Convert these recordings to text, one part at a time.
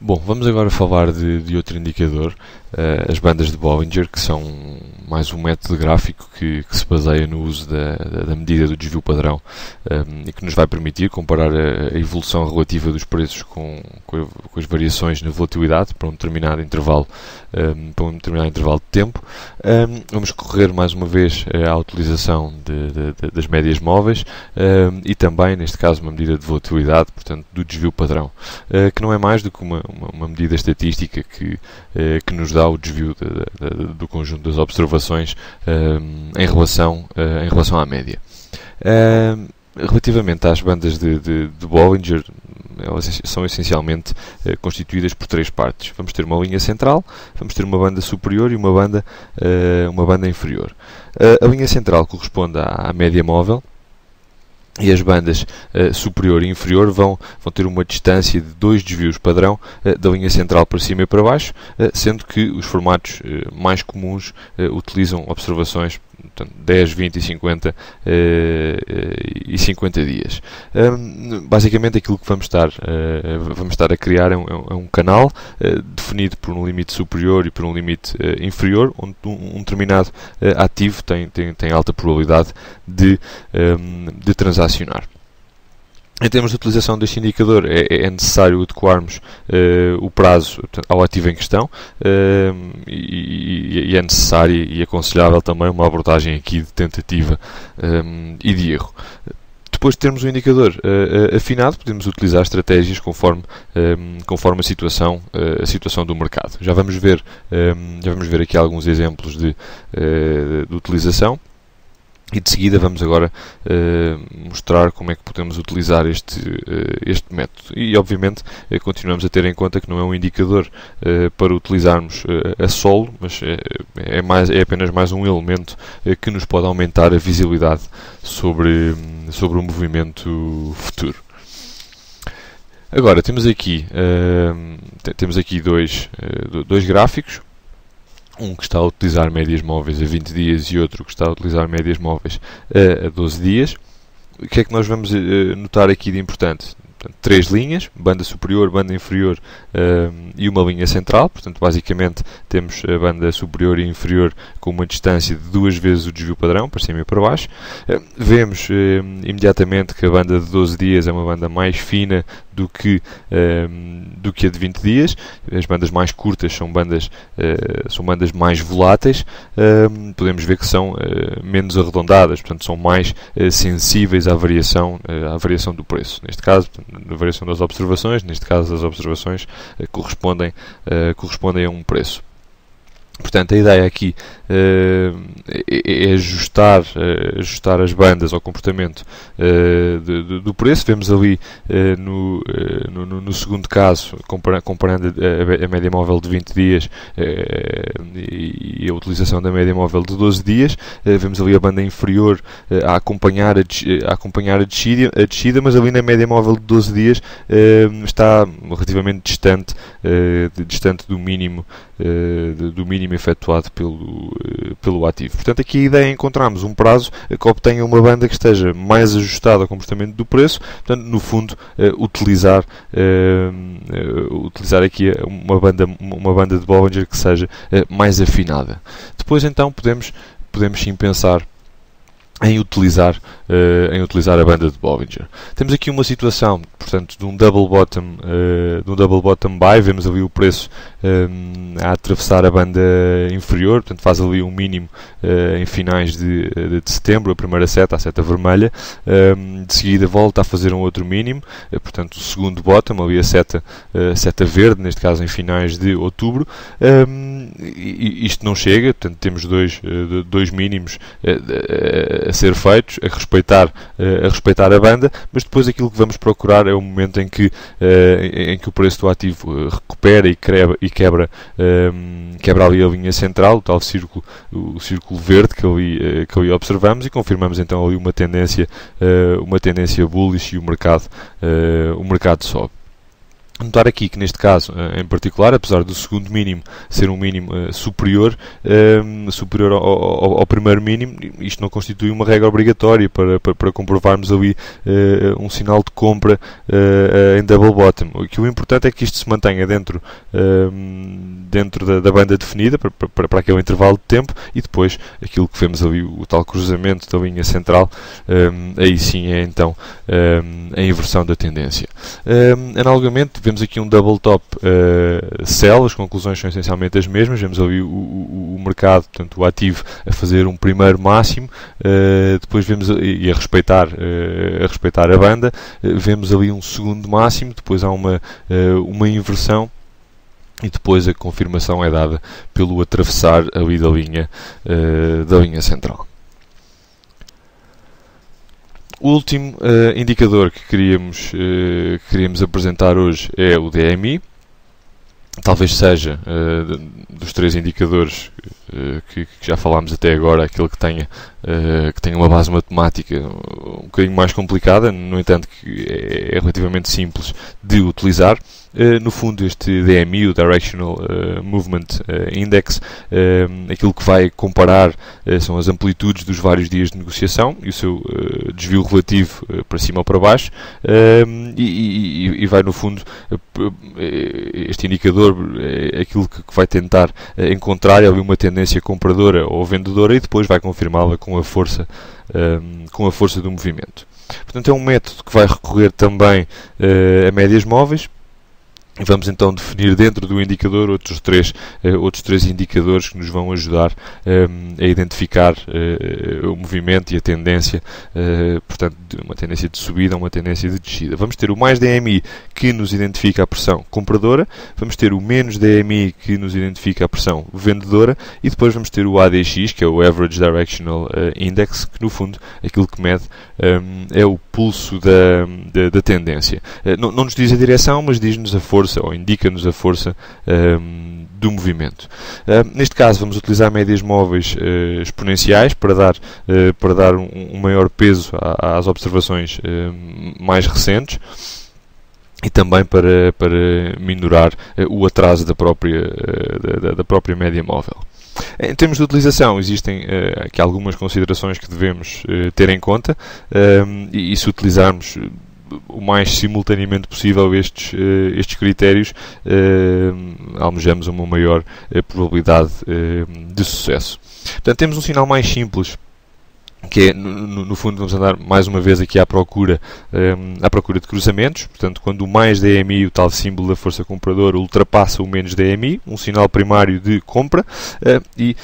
Bom, vamos agora falar de outro indicador, as bandas de Bollinger, que são mais um método gráfico que se baseia no uso da medida do desvio padrão e que nos vai permitir comparar a evolução relativa dos preços com as variações na volatilidade para um determinado intervalo, de tempo. Vamos recorrer mais uma vez à utilização das médias móveis e também, neste caso, uma medida de volatilidade, portanto, do desvio padrão, que não é mais do que uma medida estatística que nos dá o desvio do conjunto das observações em relação à média. Relativamente às bandas de Bollinger, elas são essencialmente constituídas por três partes. Vamos ter uma linha central, vamos ter uma banda superior e uma banda inferior. A linha central corresponde à média móvel, e as bandas superior e inferior vão ter uma distância de dois desvios padrão da linha central para cima e para baixo, sendo que os formatos mais comuns utilizam observações, portanto, 10, 20 e 50 e 50 dias. Basicamente aquilo que vamos estar a criar é um canal definido por um limite superior e por um limite inferior, onde um determinado ativo tem alta probabilidade de transacionar. Em termos de utilização deste indicador, é necessário adequarmos o prazo ao ativo em questão e é necessário e aconselhável também uma abordagem aqui de tentativa e de erro. Depois de termos o indicador afinado, podemos utilizar estratégias conforme a situação do mercado. Já vamos ver aqui alguns exemplos de utilização. E de seguida vamos agora mostrar como é que podemos utilizar este método. E obviamente continuamos a ter em conta que não é um indicador para utilizarmos a solo, mas é apenas mais um elemento que nos pode aumentar a visibilidade sobre o movimento futuro. Agora temos aqui dois gráficos. Um que está a utilizar médias móveis a 20 dias e outro que está a utilizar médias móveis a 12 dias. O que é que nós vamos notar aqui de importante? Portanto, três linhas, banda superior, banda inferior e uma linha central. Portanto, basicamente temos a banda superior e inferior com uma distância de duas vezes o desvio padrão, para cima e para baixo. Vemos imediatamente que a banda de 12 dias é uma banda mais fina do que a de 20 dias. As bandas mais curtas são bandas mais voláteis. Podemos ver que são menos arredondadas, portanto são mais sensíveis à variação do preço. Neste caso, a variação das observações, neste caso as observações correspondem a um preço. Portanto, a ideia aqui é ajustar as bandas ao comportamento do preço. Vemos ali no segundo caso, comparando a média móvel de 20 dias e a utilização da média móvel de 12 dias, vemos ali a banda inferior a acompanhar a descida, mas ali na média móvel de 12 dias está relativamente distante do mínimo efetuado pelo ativo. Portanto, aqui a ideia é encontrarmos um prazo que obtenha uma banda que esteja mais ajustada ao comportamento do preço, portanto, no fundo, utilizar aqui uma banda de Bollinger que seja mais afinada. Depois, então, podemos sim pensar em utilizar a banda de Bollinger. Temos aqui uma situação, portanto, de um double bottom buy. Vemos ali o preço a atravessar a banda inferior, portanto faz ali um mínimo em finais de setembro, a primeira seta, a seta vermelha. De seguida volta a fazer um outro mínimo, portanto o segundo bottom, ali a seta verde, neste caso em finais de outubro. E isto não chega, portanto temos dois mínimos a ser feitos, a respeitar a banda, mas depois aquilo que vamos procurar é o momento em que o preço do ativo recupera e quebra ali a linha central, o tal círculo verde que ali observamos, e confirmamos então ali uma tendência bullish e o mercado sobe. Notar aqui que neste caso em particular, apesar do segundo mínimo ser um mínimo superior ao primeiro mínimo, isto não constitui uma regra obrigatória para comprovarmos ali um sinal de compra em double bottom. O importante é que isto se mantenha dentro da banda definida para aquele intervalo de tempo, e depois aquilo que vemos ali, o tal cruzamento da linha central, aí sim é então a inversão da tendência. Analogamente, vemos aqui um double top sell, as conclusões são essencialmente as mesmas. Vemos ali o mercado, portanto o ativo, a fazer um primeiro máximo, depois vemos, e a respeitar a banda, vemos ali um segundo máximo, depois há uma inversão, e depois a confirmação é dada pelo atravessar ali da linha central. O último indicador que queríamos apresentar hoje é o DMI. Talvez seja, dos três indicadores que já falámos até agora, aquele que tenha uma base matemática um bocadinho mais complicada, no entanto que é relativamente simples de utilizar. No fundo, este DMI, o Directional Movement Index, aquilo que vai comparar são as amplitudes dos vários dias de negociação e o seu desvio relativo para cima ou para baixo, e vai, no fundo, este indicador é aquilo que vai tentar encontrar ali uma tendência compradora ou vendedora, e depois vai confirmá-la com a força do movimento. Portanto, é um método que vai recorrer também a médias móveis. Vamos então definir dentro do indicador outros três indicadores que nos vão ajudar a identificar o movimento e a tendência, portanto, uma tendência de subida ou uma tendência de descida. Vamos ter o mais DMI, que nos identifica a pressão compradora, vamos ter o menos DMI, que nos identifica a pressão vendedora, e depois vamos ter o ADX, que é o Average Directional Index, que no fundo aquilo que mede é o pulso da tendência. Não nos diz a direção, mas diz-nos a força, ou indica-nos a força do movimento. Neste caso vamos utilizar médias móveis exponenciais para dar um maior peso às observações mais recentes, e também para minorar o atraso da própria média móvel. Em termos de utilização, existem aqui algumas considerações que devemos ter em conta, e se utilizarmos o mais simultaneamente possível estes critérios, almejamos uma maior probabilidade de sucesso. Portanto, temos um sinal mais simples, que é, no fundo, vamos andar mais uma vez aqui à procura de cruzamentos. Portanto, quando o mais DMI, o tal símbolo da força compradora, ultrapassa o menos DMI, um sinal primário de compra, e,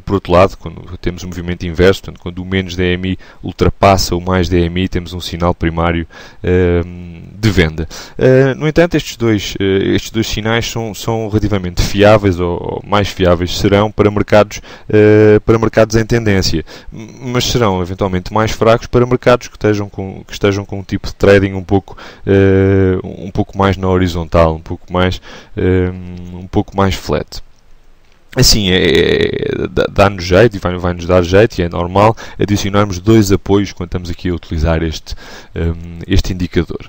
por outro lado, quando temos um movimento inverso, portanto, quando o menos DMI ultrapassa o mais DMI, temos um sinal primário de venda. No entanto, estes dois sinais são relativamente fiáveis, ou mais fiáveis serão para mercados em tendência, mas serão eventualmente mais fracos para mercados que estejam com um tipo de trading um pouco mais na horizontal, um pouco mais flat. Assim, dá-nos jeito e vai-nos dar jeito, e é normal adicionarmos dois apoios quando estamos aqui a utilizar este indicador.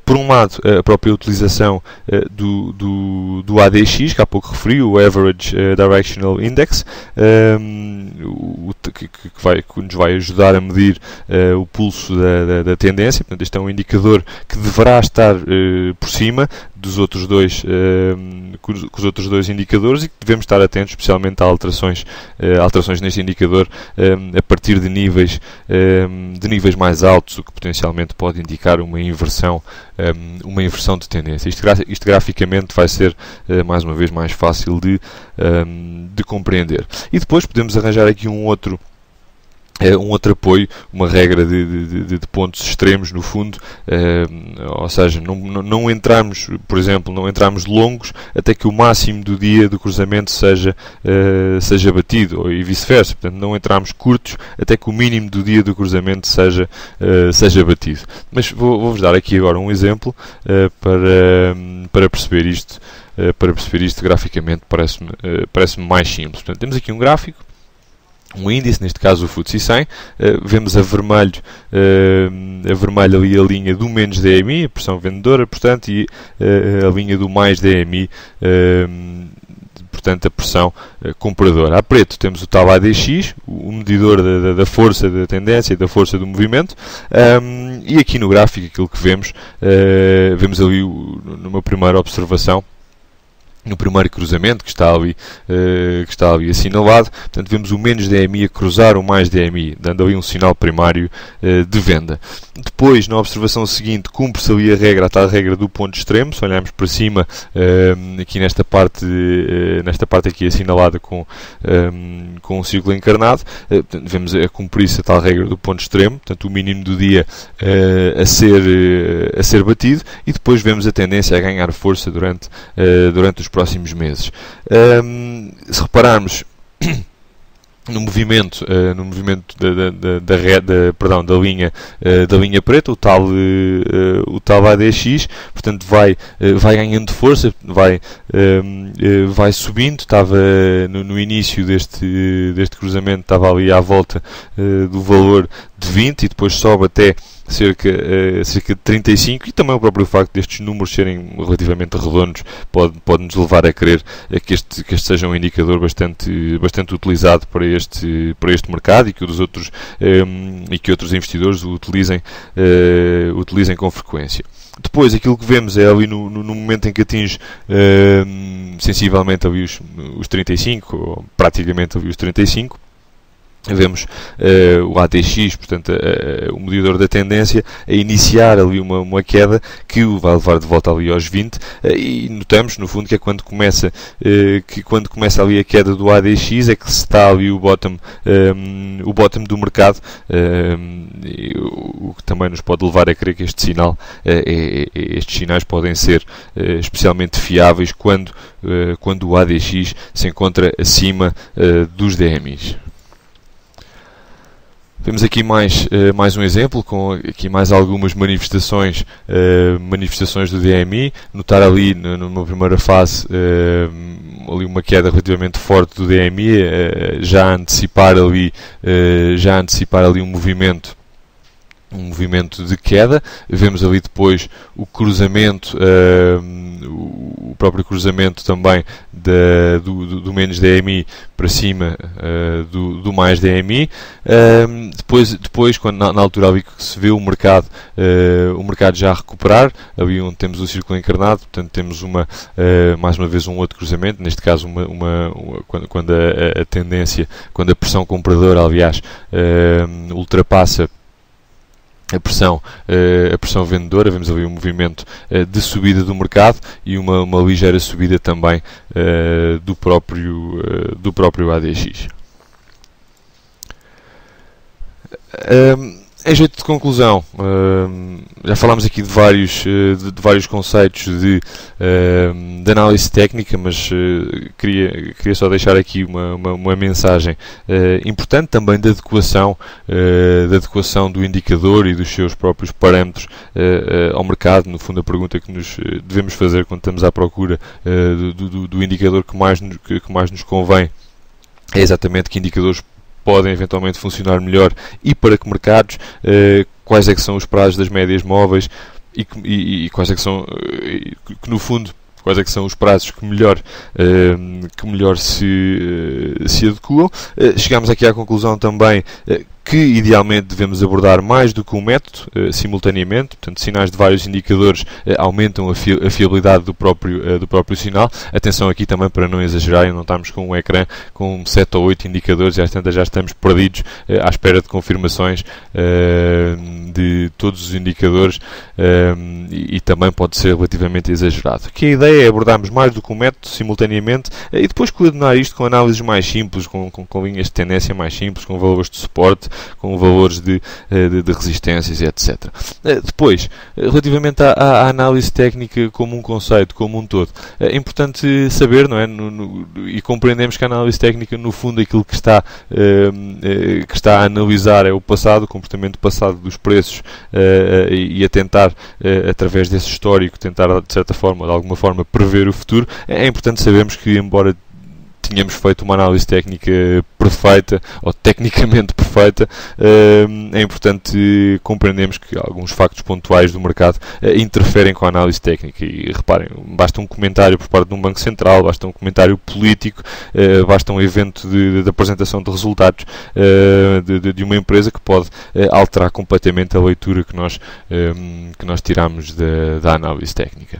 Por um lado, a própria utilização do ADX, que há pouco referi, o Average Directional Index, que nos vai ajudar a medir o pulso da tendência. Portanto, este é um indicador que deverá estar por cima dos outros dois, com os outros dois indicadores, e que devemos estar atentos especialmente a alterações neste indicador a partir de níveis mais altos, o que potencialmente pode indicar uma inversão de tendência. Isto graficamente vai ser mais uma vez mais fácil de compreender. E depois podemos arranjar aqui um outro apoio, uma regra de pontos extremos, no fundo, ou seja, não entramos, por exemplo, longos até que o máximo do dia do cruzamento seja batido, e vice-versa. Portanto, não entramos curtos até que o mínimo do dia do cruzamento seja batido. Mas vou-vos dar aqui agora um exemplo para perceber isto. Graficamente parece-me mais simples. Portanto, temos aqui um gráfico um índice, neste caso o FTSE 100, vemos a vermelho ali a linha do menos DMI, a pressão vendedora, portanto, e a linha do mais DMI, portanto, a pressão compradora. A preto temos o tal ADX, o medidor da força da tendência e da força do movimento, e aqui no gráfico aquilo que vemos, vemos ali numa primeira observação, no primeiro cruzamento que está ali assinalado, portanto vemos o menos DMI a cruzar o mais DMI, dando ali um sinal primário de venda. Depois, na observação seguinte, cumpre-se ali a tal regra do ponto extremo. Se olharmos para cima, aqui nesta parte aqui assinalada com um círculo encarnado, vemos a cumprir-se a tal regra do ponto extremo, portanto o mínimo do dia a ser batido, e depois vemos a tendência a ganhar força durante os próximos meses. Se repararmos no movimento da linha preta, o tal ADX, portanto vai ganhando força, vai subindo. Estava no início deste cruzamento, estava ali à volta do valor de 20 e depois sobe até cerca de 35, e também o próprio facto destes números serem relativamente redondos pode nos levar a crer que este seja um indicador bastante utilizado para este mercado, e que outros investidores o utilizem com frequência. Depois, aquilo que vemos é ali no momento em que atinge sensivelmente ali os 35, ou praticamente ali os 35, vemos o ATX, portanto o medidor da tendência, a iniciar ali uma queda que o vai levar de volta ali aos 20, e notamos no fundo que é quando começa ali a queda do ADX é que se está ali o bottom do mercado, o que também nos pode levar a crer que estes sinais podem ser especialmente fiáveis quando o ADX se encontra acima dos DMIs. Temos aqui mais um exemplo, com aqui mais algumas manifestações do DMI. Notar ali, numa primeira fase, ali uma queda relativamente forte do DMI, já a antecipar ali um movimento de queda. Vemos ali depois o cruzamento, o próprio cruzamento também do menos DMI para cima do mais DMI. Depois quando, na altura ali que se vê o mercado já a recuperar, ali onde temos o círculo encarnado, portanto temos mais uma vez um outro cruzamento, neste caso quando a tendência, quando a pressão compradora, aliás, ultrapassa a pressão vendedora. Vemos ali um movimento de subida do mercado e uma ligeira subida também do próprio ADX. Em jeito de conclusão, já falámos aqui de vários conceitos de análise técnica, mas queria só deixar aqui uma mensagem importante também da adequação do indicador e dos seus próprios parâmetros ao mercado. No fundo, a pergunta que nos devemos fazer quando estamos à procura do indicador que mais nos convém é exatamente que indicadores podem eventualmente funcionar melhor e para que mercados, quais é que são os prazos das médias móveis e quais é que são, que no fundo, quais é que são os prazos que melhor se adequam. Chegamos aqui à conclusão também que idealmente devemos abordar mais do que um método simultaneamente, portanto sinais de vários indicadores aumentam a fiabilidade do próprio sinal. Atenção aqui também para não exagerarem, não estamos com um ecrã com 7 ou 8 indicadores e às tantas já estamos perdidos à espera de confirmações de todos os indicadores, e também pode ser relativamente exagerado. Aqui a ideia é abordarmos mais do que um método simultaneamente e depois coordenar isto com análises mais simples, com linhas de tendência mais simples, com valores de suporte, com valores de resistências, etc. Depois, relativamente à análise técnica como um conceito, como um todo, é importante saber, não é? E compreendemos que a análise técnica, no fundo, aquilo que está a analisar é o passado, o comportamento passado dos preços, e a tentar, através desse histórico, tentar, de certa forma, de alguma forma, prever o futuro. É importante sabermos que, embora tínhamos feito uma análise técnica perfeita ou tecnicamente perfeita. É importante compreendermos que alguns factos pontuais do mercado interferem com a análise técnica. E reparem, basta um comentário por parte de um banco central, basta um comentário político, basta um evento de apresentação de resultados de uma empresa que pode alterar completamente a leitura que nós tiramos da análise técnica.